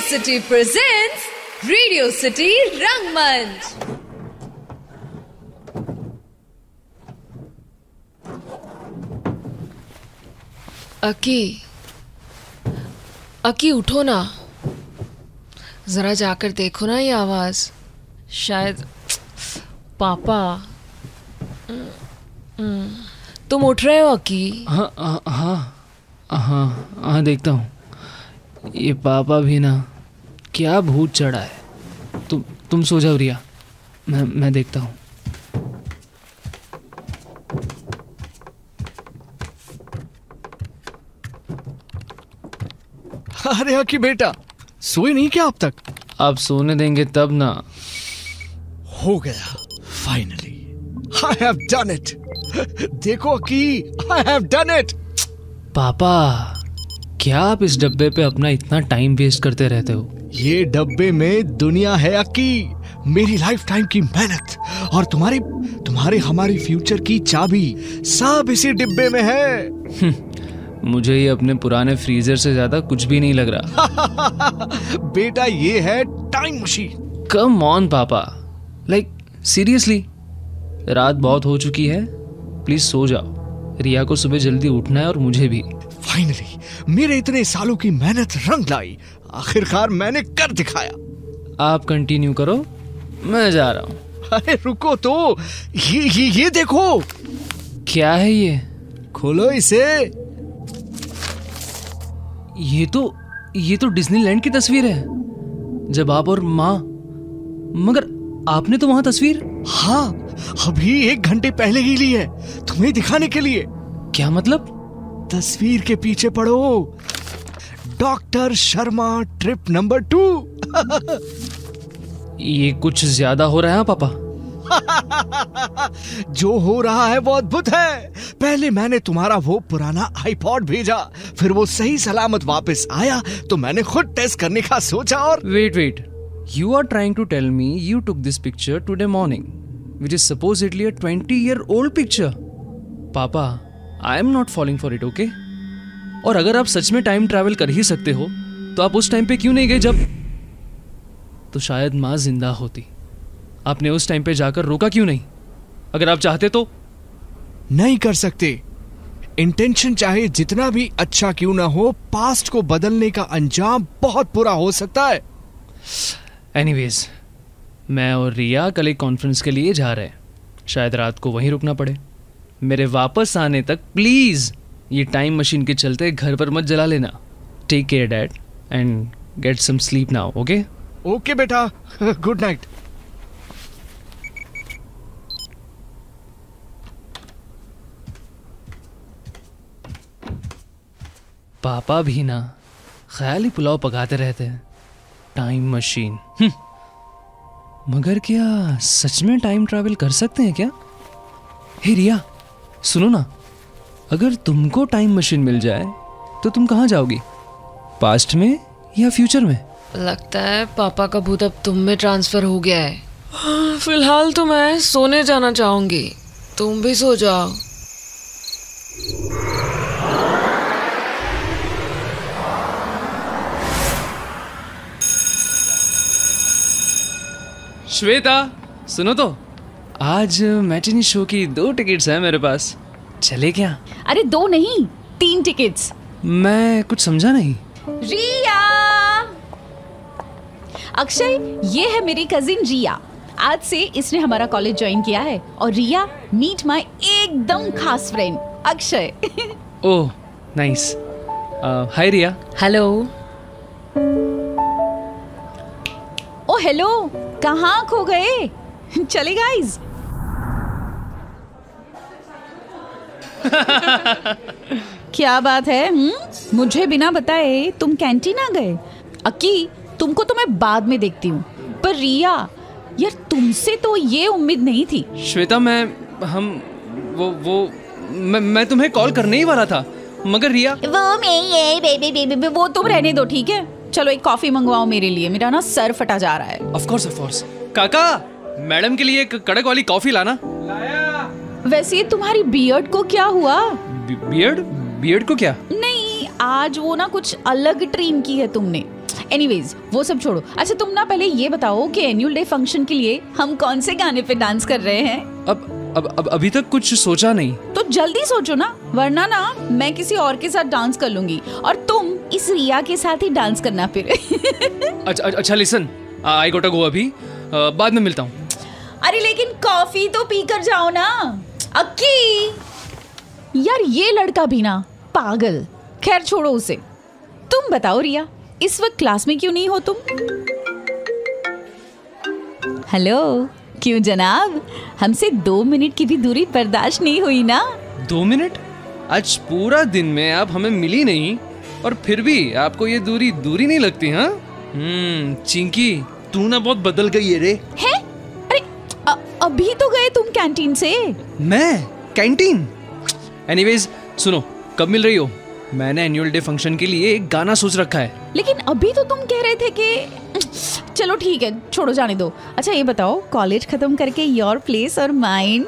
City presents Radio City Rangmanch. अकी उठो ना, जरा जाकर देखो ना ये आवाज। शायद पापा। तुम उठ रहे हो अकी? हाँ देखता हूँ। ये पापा भी ना, क्या भूत चढ़ा है। तुम सो जाओ रिया, मैं देखता हूँ। अरे अकी बेटा, सोए नहीं क्या अब तक? आप सोने देंगे तब ना। हो गया, finally I have done it. देखो अकी, आई हैव डन इट। पापा, क्या आप इस डब्बे पे अपना इतना टाइम वेस्ट करते रहते हो? ये डब्बे में दुनिया है अकी, मेरी लाइफ टाइम की मेहनत और तुम्हारे हमारी फ्यूचर की चाबी सब इसी डिब्बे में है। मुझे ये अपने पुराने फ्रीजर से ज्यादा कुछ भी नहीं लग रहा। बेटा, ये है टाइम मशीन। कम ऑन पापा, लाइक सीरियसली, रात बहुत हो चुकी है, प्लीज सो जाओ। रिया को सुबह जल्दी उठना है और मुझे भी। फाइनली मेरे इतने सालों की मेहनत रंग लाई, आखिरकार मैंने कर दिखाया। आप कंटिन्यू करो, मैं जा रहा हूँ। अरे रुको तो, ये देखो। क्या है ये? खोलो इसे। ये तो डिज्नीलैंड की तस्वीर है, जब आप और माँ। मगर आपने तो वहां तस्वीर। हाँ, अभी 1 घंटे पहले ही ली है, तुम्हें दिखाने के लिए। क्या मतलब? तस्वीर के पीछे पढ़ो, डॉक्टर शर्मा ट्रिप नंबर 2। ये कुछ ज्यादा हो रहा है पापा। जो हो रहा है वो अद्भुत है। पहले मैंने तुम्हारा वो पुराना आईपॉड भेजा, फिर वो सही सलामत वापस आया, तो मैंने खुद टेस्ट करने का सोचा और wait, you are trying to tell me you took this picture today morning, which is supposedly a 20-year-old picture. पापा, I am not falling for it, okay? और अगर आप सच में टाइम ट्रैवल कर ही सकते हो, तो आप उस टाइम पे क्यों नहीं गए जब तो शायद माँ जिंदा होती। आपने उस टाइम पे जाकर रोका क्यों नहीं? अगर आप चाहते तो। नहीं कर सकते। इंटेंशन चाहे जितना भी अच्छा क्यों ना हो, पास्ट को बदलने का अंजाम बहुत बुरा हो सकता है। एनीवेज, मैं और रिया कल एक कॉन्फ्रेंस के लिए जा रहे हैं। शायद रात को वहीं रुकना पड़े। मेरे वापस आने तक प्लीज ये टाइम मशीन के चलते घर पर मत जला लेना। Take care dad and get some sleep now, okay? Okay बेटा, गुड नाइट। पापा भी ना ख्याली पुलाव पकाते रहते हैं। Time machine. मगर क्या सच में टाइम ट्रैवल कर सकते हैं क्या? हे रिया, सुनो ना, अगर तुमको टाइम मशीन मिल जाए तो तुम कहाँ जाओगी? पास्ट में या फ्यूचर में? लगता है पापा का भूत अब तुम में ट्रांसफर हो गया है। फिलहाल तो मैं सोने जाना चाहूंगी, तुम भी सो जाओ। श्वेता, सुनो तो, आज मैटिनी शो की 2 टिकट्स हैं मेरे पास, चले क्या? अरे 2 नहीं, 3 टिकट्स। मैं कुछ समझा नहीं। रिया! अक्षय, ये है मेरी कजिन रिया। आज से इसने हमारा कॉलेज ज्वाइन किया है। और रिया, मीट माय एकदम खास friend Akshay. Oh nice. Hi Riya. Hello. Oh hello, कहाँ खो गए? चले गाइस। क्या बात है? मुझे बिना बताए तुम कैंटीन आ गए। अक्की, तुमको तो मैं बाद में देखती हूँ, पर रिया यार, तुमसे तो ये उम्मीद नहीं थी। श्वेता, मैं तुम्हें कॉल करने ही वाला था, मगर रिया। वो तुम रहने दो, ठीक है? चलो एक कॉफी मंगवाओ मेरे लिए, मेरा ना सर फटा जा रहा है। Of course. काका, मैडम के लिए एक कड़क वाली कॉफी लाना। वैसे तुम्हारी बियर्ड को क्या हुआ? बियर्ड को क्या? नहीं, आज वो ना कुछ अलग ट्रिम की है तुमने। एनीवेज वो सब छोड़ो। अच्छा तुम ना पहले ये बताओ कि एनुअल डे फंक्शन के लिए हम कौन से गाने पे डांस कर रहे हैं? अब अभी तक कुछ सोचा नहीं। तो जल्दी सोचो ना, वरना ना मैं किसी और के साथ डांस कर लूंगी और तुम इस रिया के साथ ही डांस करना फिर। अच्छा लिसन, आई गोटा गो अभी, बाद में मिलता हूँ। अरे लेकिन कॉफी तो पी कर जाओ ना अक्की। यार ये लड़का भी ना पागल। खैर छोड़ो उसे। तुम बताओ रिया, इस वक्त क्लास में क्यों नहीं हो तुम? हेलो, क्यों जनाब, हमसे 2 मिनट की भी दूरी बर्दाश्त नहीं हुई ना? 2 मिनट? आज पूरा दिन में आप हमें मिली नहीं और फिर भी आपको ये दूरी नहीं लगती? हाँ चिंकी, तू ना बहुत बदल गई है रे। है? अरे अभी तो गए तुम कैंटीन से। मैं कैंटीन? एनीवेज सुनो, कब मिल रही हो? मैंने एनुअल डे फंक्शन के लिए एक गाना सोच रखा है। लेकिन अभी तो तुम कह रहे थे कि चलो ठीक है, छोड़ो जाने दो। अच्छा ये बताओ, कॉलेज खत्म करके योर प्लेस और mine?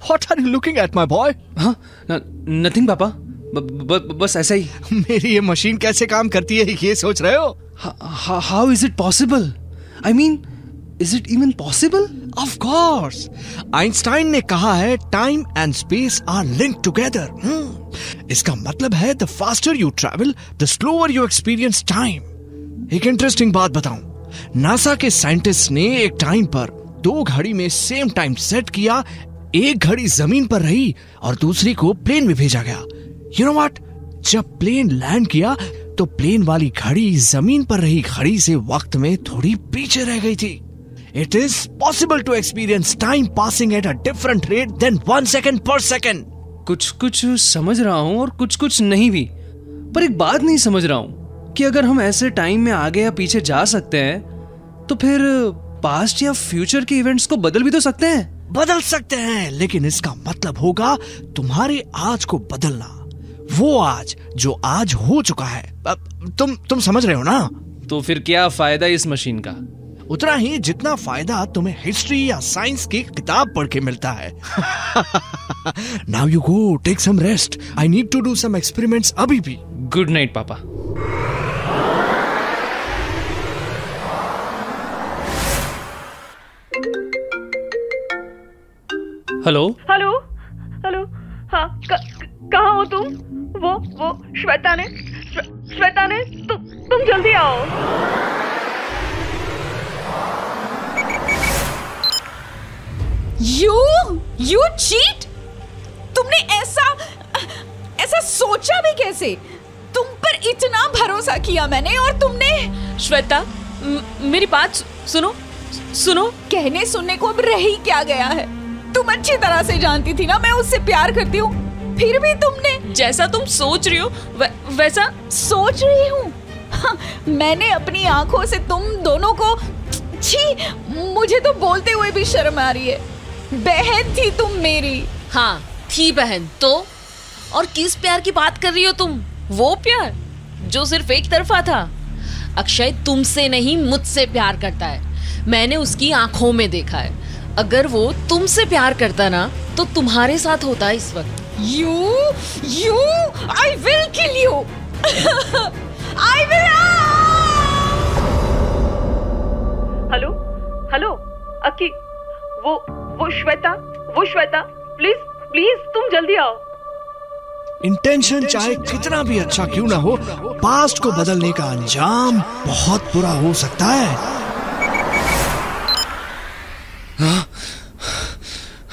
What are you looking at, my boy? हाँ, नथिंग पापा, बस ऐसा ही। मेरी ये मशीन कैसे काम करती है ये सोच रहे हो? How is it possible? I mean, is it even possible? Of course. Einstein ने कहा है time and space are linked together. इसका मतलब है the faster you travel the slower you experience time. एक इंटरेस्टिंग बात बताऊं, नासा के साइंटिस्ट ने एक टाइम पर 2 घड़ी में सेम टाइम सेट किया। एक घड़ी जमीन पर रही और दूसरी को प्लेन में भेजा गया। यू नो व्हाट, जब प्लेन लैंड किया तो प्लेन वाली घड़ी जमीन पर रही घड़ी से वक्त में थोड़ी पीछे रह गई थी। It is possible to experience time passing at a different rate than 1 second per second. कुछ समझ रहा हूँ और कुछ नहीं भी, पर एक बात नहीं समझ रहा हूँ कि अगर हम ऐसे टाइम में आगे या पीछे जा सकते हैं तो फिर पास्ट या फ्यूचर के इवेंट्स को बदल भी तो सकते हैं। बदल सकते हैं, लेकिन इसका मतलब होगा तुम्हारे आज को बदलना। वो आज जो आज हो चुका है। तुम समझ रहे हो ना? तो फिर क्या फायदा इस मशीन का? उतना ही जितना फायदा तुम्हें हिस्ट्री या साइंस की किताब पढ़ के मिलता है। Now you go take some rest, I need to do some experiments अभी भी। गुड नाइट पापा। हेलो हेलो हेलो, हाँ कहाँ हो तुम? वो श्वेता ने तुम जल्दी आओ। You cheat? तुमने ऐसा सोचा भी कैसे? तुम पर इतना भरोसा किया मैंने और तुमने। श्वेता, मेरी बात सुनो। कहने सुनने को अब रह ही क्या गया है? तुम अच्छी तरह से जानती थी ना मैं उससे प्यार करती हूँ, फिर भी तुमने जैसा तुम सोच रही हो वैसा सोच रही हूँ। हाँ, मैंने अपनी आंखों से तुम दोनों को, छी, मुझे तो बोलते हुए भी शर्म आ रही है। बहन थी तुम मेरी। हाँ थी बहन तो, और किस प्यार की बात कर रही हो तुम? वो प्यार जो सिर्फ एक तरफा था। अक्षय तुमसे नहीं मुझसे प्यार करता है, मैंने उसकी आंखों में देखा है। अगर वो तुमसे प्यार करता ना तो तुम्हारे साथ होता इस वक्त। You I will kill you. I will. Hello Akki, वो श्वेता, प्लीज तुम जल्दी आओ। इंटेंशन चाहे कितना भी अच्छा क्यों ना हो, पास्ट को बदलने का अंजाम बहुत बुरा हो सकता है।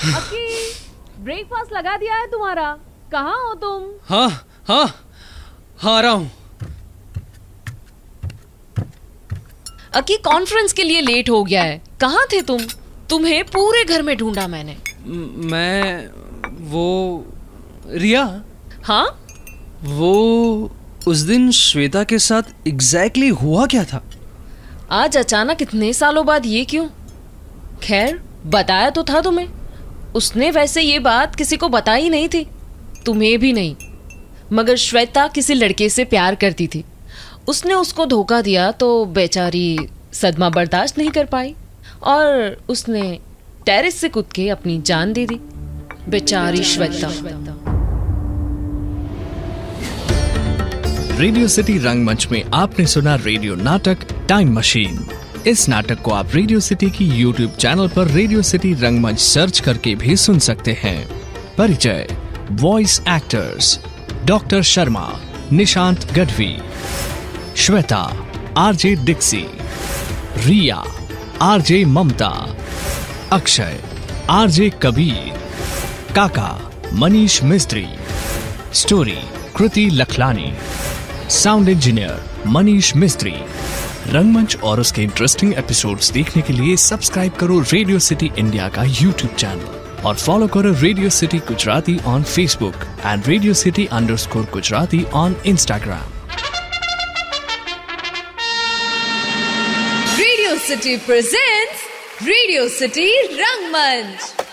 अक्की, ब्रेकफास्ट लगा दिया है तुम्हारा, कहाँ हो तुम? हाँ आ रहा हूँ। अक्की, कॉन्फ्रेंस के लिए लेट हो गया है, कहाँ थे तुम? तुम्हें पूरे घर में ढूंढा मैंने। रिया। हाँ? वो उस दिन श्वेता के साथ एग्जैक्टली हुआ क्या था? आज अचानक इतने सालों बाद ये क्यों? खैर बताया तो था तुम्हें। उसने वैसे ये बात किसी को बताई नहीं थी, तुम्हें भी नहीं। मगर श्वेता किसी लड़के से प्यार करती थी, उसने उसको धोखा दिया तो बेचारी सदमा बर्दाश्त नहीं कर पाई और उसने टेरेस से कूद के अपनी जान दे दी। बेचारी श्वेता। रेडियो सिटी रंगमंच में आपने सुना रेडियो नाटक टाइम मशीन। इस नाटक को आप रेडियो सिटी की यूट्यूब चैनल पर रेडियो सिटी रंगमंच सर्च करके भी सुन सकते हैं। परिचय: voice actors doctor Sharma, Nishant Gadhvi, Shweta RJ Dixie, Riya RJ Mamta, Akshay RJ Kabir, Kaka Manish Mistry, story Kriti Lakhlani, sound engineer Manish Mistry. Rangmanch और उसके इंटरेस्टिंग एपिसोड्स देखने के लिए सब्सक्राइब करो रेडियो सिटी इंडिया का यूट्यूब चैनल और फॉलो करो radio city Gujarati on Facebook and radio city _Gujarati on Instagram. Radio city presents radio city रंगमंच।